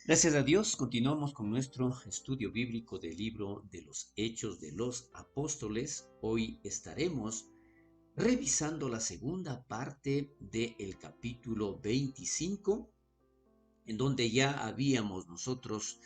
Gracias a Dios, continuamos con nuestro estudio bíblico del libro de los Hechos de los Apóstoles. Hoy estaremos revisando la segunda parte del capítulo 25, en donde ya habíamos nosotros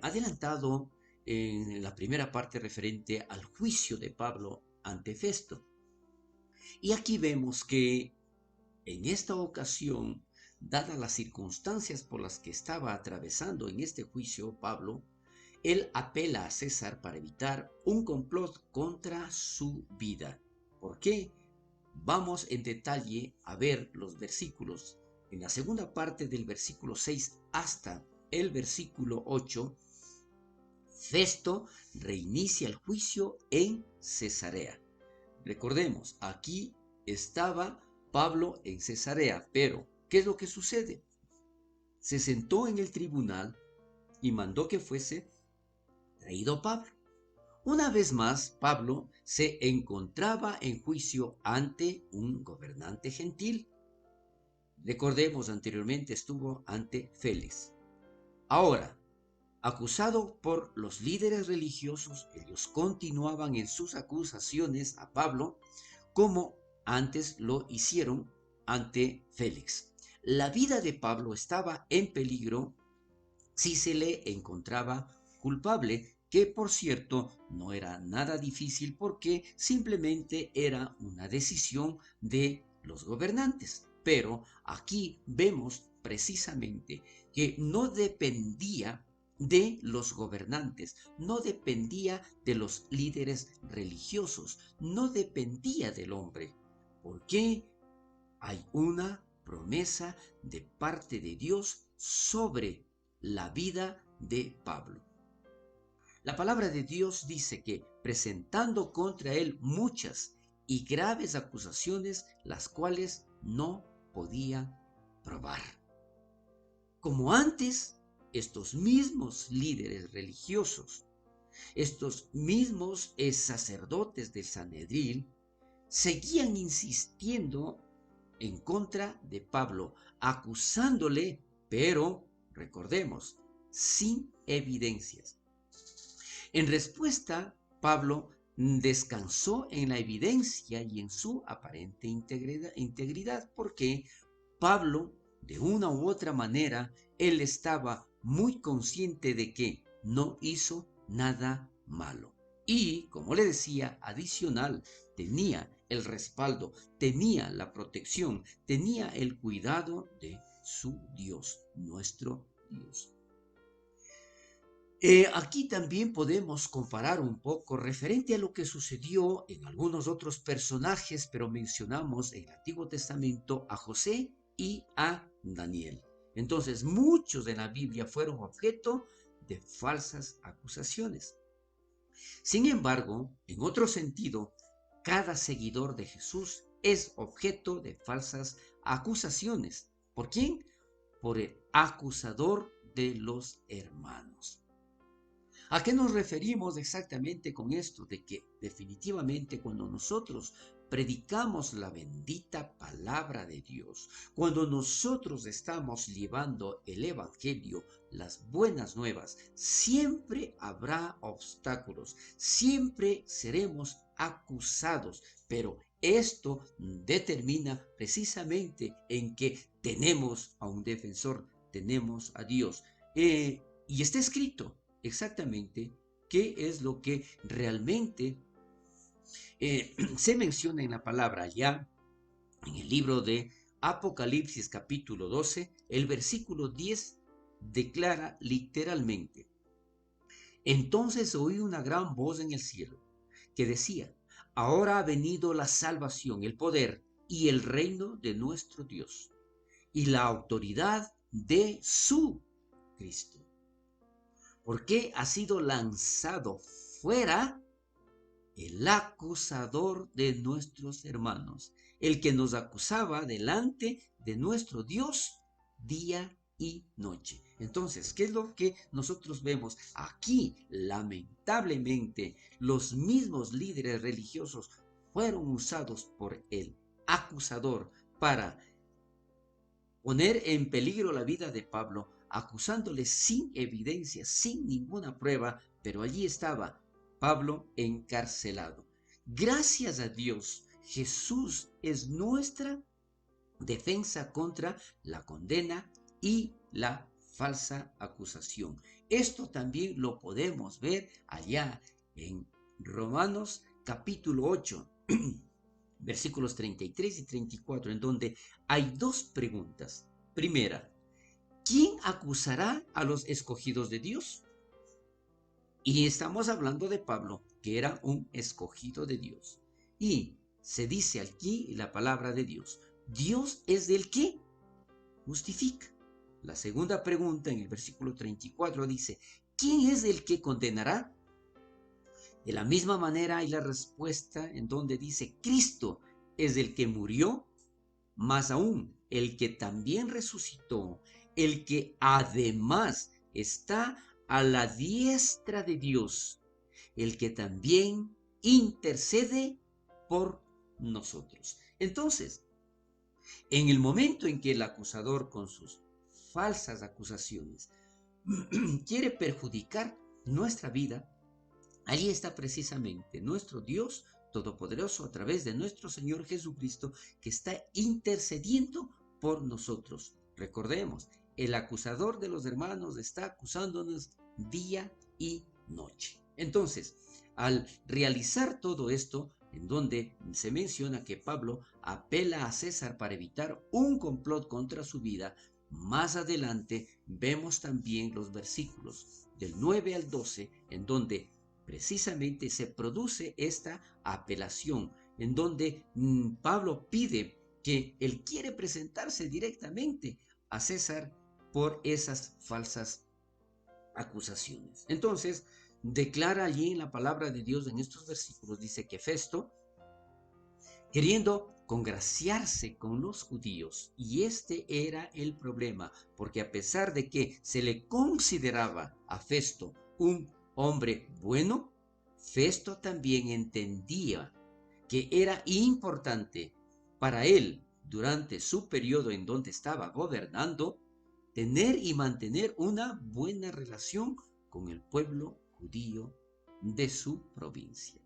adelantado en la primera parte referente al juicio de Pablo ante Festo. Y aquí vemos que en esta ocasión, dadas las circunstancias por las que estaba atravesando en este juicio Pablo, él apela a César para evitar un complot contra su vida. ¿Por qué? Vamos en detalle a ver los versículos. En la segunda parte del versículo 6 hasta el versículo 8, Festo reinicia el juicio en Cesarea. Recordemos, aquí estaba Pablo en Cesarea, pero ¿qué es lo que sucede? Se sentó en el tribunal y mandó que fuese traído Pablo. Una vez más, Pablo se encontraba en juicio ante un gobernante gentil. Recordemos, anteriormente estuvo ante Félix. Ahora, acusado por los líderes religiosos, ellos continuaban en sus acusaciones a Pablo como antes lo hicieron ante Félix. La vida de Pablo estaba en peligro si se le encontraba culpable, que por cierto no era nada difícil porque simplemente era una decisión de los gobernantes. Pero aquí vemos precisamente que no dependía de los gobernantes, no dependía de los líderes religiosos, no dependía del hombre. ¿Por qué? Hay una promesa de parte de Dios sobre la vida de Pablo. La palabra de Dios dice que presentando contra él muchas y graves acusaciones, las cuales no podía probar. Como antes, estos mismos líderes religiosos, estos mismos sacerdotes del Sanedril, seguían insistiendo en contra de Pablo, acusándole, pero recordemos, sin evidencias. En respuesta, Pablo descansó en la evidencia y en su aparente integridad, porque Pablo, de una u otra manera, él estaba muy consciente de que no hizo nada malo. Y, como le decía, adicional, tenía el respaldo, tenía la protección, tenía el cuidado de su Dios, nuestro Dios. Aquí también podemos comparar un poco referente a lo que sucedió en algunos otros personajes, pero mencionamos en el Antiguo Testamento a José y a Daniel. Entonces, muchos de la Biblia fueron objeto de falsas acusaciones. Sin embargo, en otro sentido, cada seguidor de Jesús es objeto de falsas acusaciones. ¿Por quién? Por el acusador de los hermanos. ¿A qué nos referimos exactamente con esto? De que definitivamente cuando nosotros predicamos la bendita palabra de Dios, cuando nosotros estamos llevando el Evangelio, las buenas nuevas, siempre habrá obstáculos, siempre seremos acusados, pero esto determina precisamente en que tenemos a un defensor, tenemos a Dios. Y está escrito exactamente qué es lo que realmente se menciona en la palabra ya en el libro de Apocalipsis capítulo 12, el versículo 10 declara literalmente: entonces oí una gran voz en el cielo que decía, ahora ha venido la salvación, el poder y el reino de nuestro Dios y la autoridad de su Cristo, porque ha sido lanzado fuera el acusador de nuestros hermanos, el que nos acusaba delante de nuestro Dios día y noche. Entonces, ¿qué es lo que nosotros vemos? Aquí, lamentablemente, los mismos líderes religiosos fueron usados por el acusador para poner en peligro la vida de Pablo, acusándole sin evidencia, sin ninguna prueba, pero allí estaba Pablo encarcelado. Gracias a Dios, Jesús es nuestra defensa contra la condena y la falsa acusación. Esto también lo podemos ver allá en Romanos capítulo 8, versículos 33 y 34, en donde hay dos preguntas. Primera, ¿quién acusará a los escogidos de Dios? Y estamos hablando de Pablo, que era un escogido de Dios. Y se dice aquí la palabra de Dios. Dios es el que justifica. La segunda pregunta en el versículo 34 dice, ¿quién es el que condenará? De la misma manera hay la respuesta en donde dice, Cristo es el que murió, más aún el que también resucitó, el que además está a la diestra de Dios, el que también intercede por nosotros. Entonces, en el momento en que el acusador con sus falsas acusaciones quiere perjudicar nuestra vida, allí está precisamente nuestro Dios Todopoderoso a través de nuestro Señor Jesucristo que está intercediendo por nosotros. Recordemos, el acusador de los hermanos está acusándonos día y noche. Entonces, al realizar todo esto, en donde se menciona que Pablo apela a César para evitar un complot contra su vida, más adelante vemos también los versículos del 9 al 12, en donde precisamente se produce esta apelación, en donde Pablo pide que él quiere presentarse directamente a César por esas falsas acusaciones. Entonces, declara allí en la palabra de Dios en estos versículos, dice que Festo, queriendo congraciarse con los judíos, y este era el problema, porque a pesar de que se le consideraba a Festo un hombre bueno, Festo también entendía que era importante para él, durante su periodo en donde estaba gobernando, tener y mantener una buena relación con el pueblo judío de su provincia.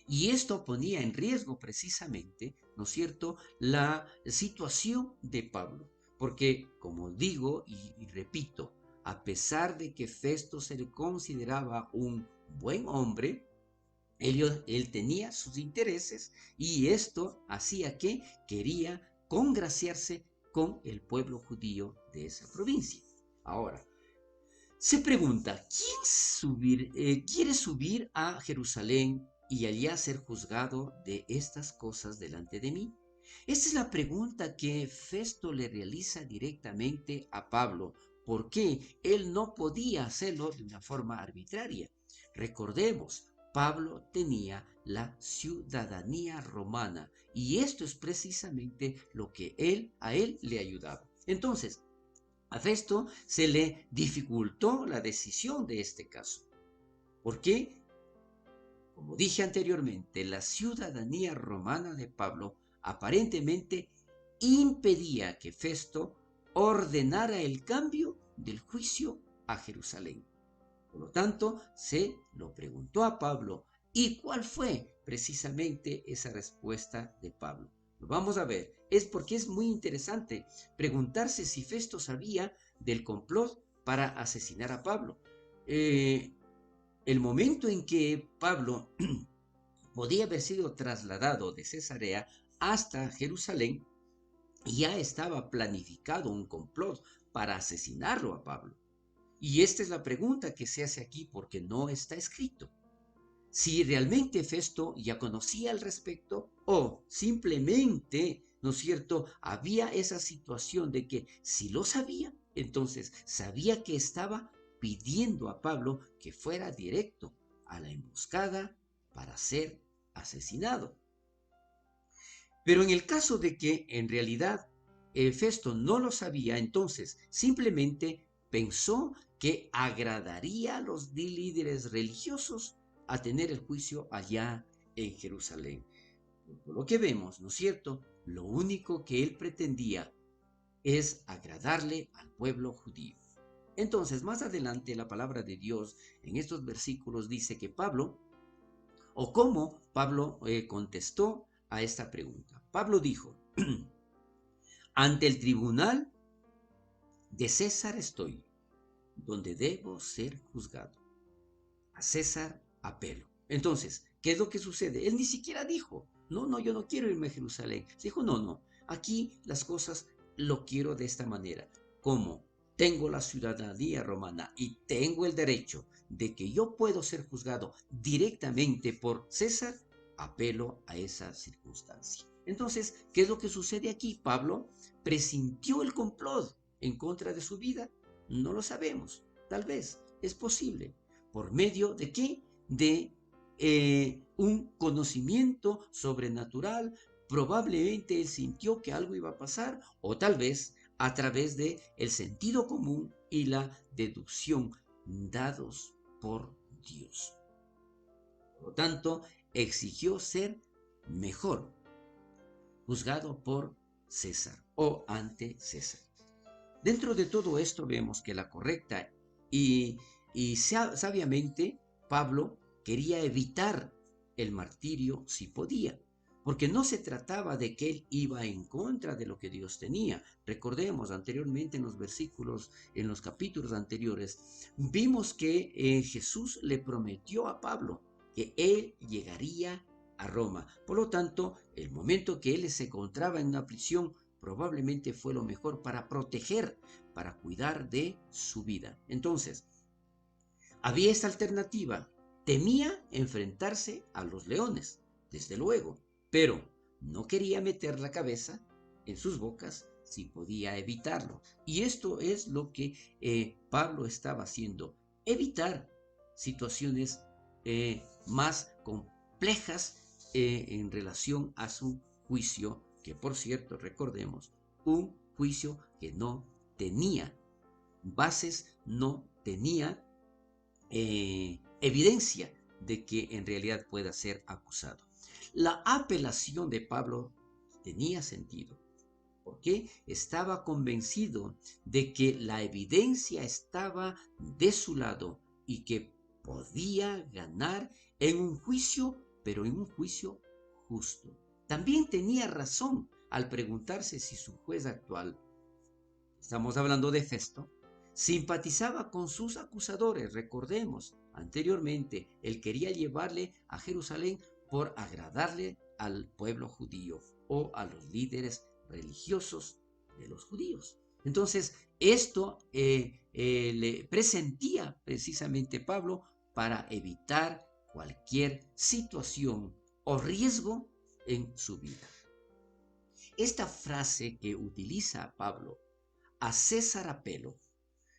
Y esto ponía en riesgo precisamente, ¿no es cierto?, la situación de Pablo. Porque, como digo y repito, a pesar de que Festo se le consideraba un buen hombre, él tenía sus intereses y esto hacía que quería congraciarse con el pueblo judío de esa provincia. Ahora, se pregunta, quiere subir a Jerusalén y allá ser juzgado de estas cosas delante de mí? Esta es la pregunta que Festo le realiza directamente a Pablo, porque él no podía hacerlo de una forma arbitraria. Recordemos, Pablo tenía la ciudadanía romana y esto es precisamente lo que a él le ayudaba. Entonces, a Festo se le dificultó la decisión de este caso. ¿Por qué? Como dije anteriormente, la ciudadanía romana de Pablo aparentemente impedía que Festo ordenara el cambio del juicio a Jerusalén. Por lo tanto, se lo preguntó a Pablo. ¿Y cuál fue precisamente esa respuesta de Pablo? Lo vamos a ver. Es porque es muy interesante preguntarse si Festo sabía del complot para asesinar a Pablo. El momento en que Pablo podía haber sido trasladado de Cesarea hasta Jerusalén, ya estaba planificado un complot para asesinarlo a Pablo. Y esta es la pregunta que se hace aquí porque no está escrito. Si realmente Festo ya conocía al respecto o simplemente, ¿no es cierto?, había esa situación de que si lo sabía, entonces sabía que estaba pidiendo a Pablo que fuera directo a la emboscada para ser asesinado. Pero en el caso de que en realidad Festo no lo sabía, entonces simplemente pensó que agradaría a los líderes religiosos a tener el juicio allá en Jerusalén. Por lo que vemos, ¿no es cierto? Lo único que él pretendía es agradarle al pueblo judío. Entonces, más adelante la palabra de Dios en estos versículos dice que Pablo, o cómo Pablo contestó a esta pregunta. Pablo dijo, ante el tribunal de César estoy, donde debo ser juzgado. A César apelo. Entonces, ¿qué es lo que sucede? Él ni siquiera dijo, no, yo no quiero irme a Jerusalén. Dijo, no, aquí las cosas lo quiero de esta manera. Como tengo la ciudadanía romana y tengo el derecho de que yo puedo ser juzgado directamente por César, apelo a esa circunstancia. Entonces, ¿qué es lo que sucede aquí? Pablo presintió el complot en contra de su vida. No lo sabemos. Tal vez es posible. ¿Por medio de qué? De un conocimiento sobrenatural. Probablemente él sintió que algo iba a pasar, o tal vez a través de el sentido común y la deducción dados por Dios. Por lo tanto, exigió ser mejor, juzgado por César o ante César. Dentro de todo esto vemos que la correcta y sabiamente Pablo quería evitar el martirio si podía, porque no se trataba de que él iba en contra de lo que Dios tenía. Recordemos anteriormente en los versículos, en los capítulos anteriores, vimos que Jesús le prometió a Pablo que él llegaría a Roma. Por lo tanto, el momento que él se encontraba en una prisión probablemente fue lo mejor para proteger, para cuidar de su vida. Entonces, había esta alternativa. Temía enfrentarse a los leones, desde luego, pero no quería meter la cabeza en sus bocas si podía evitarlo. Y esto es lo que Pablo estaba haciendo, evitar situaciones más complejas en relación a su juicio, que por cierto, recordemos, un juicio que no tenía bases, no tenía evidencia de que en realidad pueda ser acusado. La apelación de Pablo tenía sentido, porque estaba convencido de que la evidencia estaba de su lado y que podía ganar en un juicio, pero en un juicio justo. También tenía razón al preguntarse si su juez actual, estamos hablando de Festo, simpatizaba con sus acusadores. Recordemos, anteriormente él quería llevarle a Jerusalén por agradarle al pueblo judío o a los líderes religiosos de los judíos. Entonces, esto le presentía precisamente Pablo para evitar cualquier situación o riesgo en su vida. Esta frase que utiliza Pablo, a César apelo,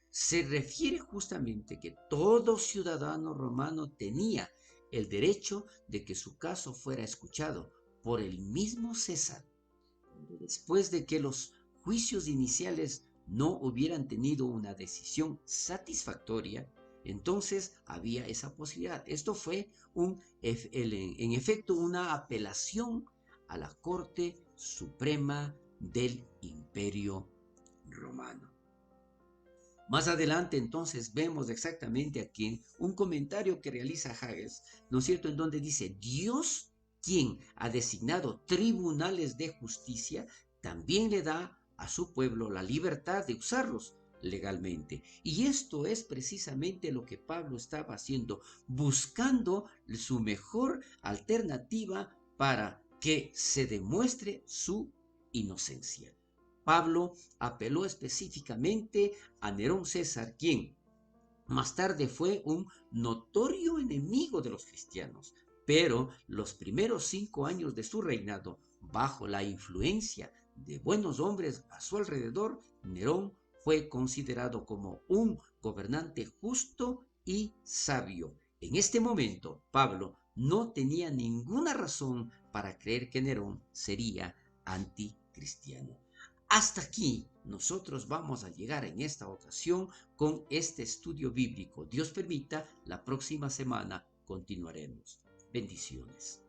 se refiere justamente que todo ciudadano romano tenía el derecho de que su caso fuera escuchado por el mismo César, después de que los juicios iniciales no hubieran tenido una decisión satisfactoria. Entonces había esa posibilidad. Esto fue en efecto una apelación a la Corte Suprema del Imperio Romano. Más adelante entonces vemos exactamente aquí un comentario que realiza Hages, ¿no es cierto?, en donde dice, Dios, quien ha designado tribunales de justicia, también le da a su pueblo la libertad de usarlos legalmente. Y esto es precisamente lo que Pablo estaba haciendo, buscando su mejor alternativa para que se demuestre su inocencia. Pablo apeló específicamente a Nerón César, quien más tarde fue un notorio enemigo de los cristianos, pero los primeros 5 años de su reinado, bajo la influencia de buenos hombres a su alrededor, Nerón fue considerado como un gobernante justo y sabio. En este momento, Pablo no tenía ninguna razón para creer que Nerón sería anticristiano. Hasta aquí nosotros vamos a llegar en esta ocasión con este estudio bíblico. Dios permita, la próxima semana continuaremos. Bendiciones.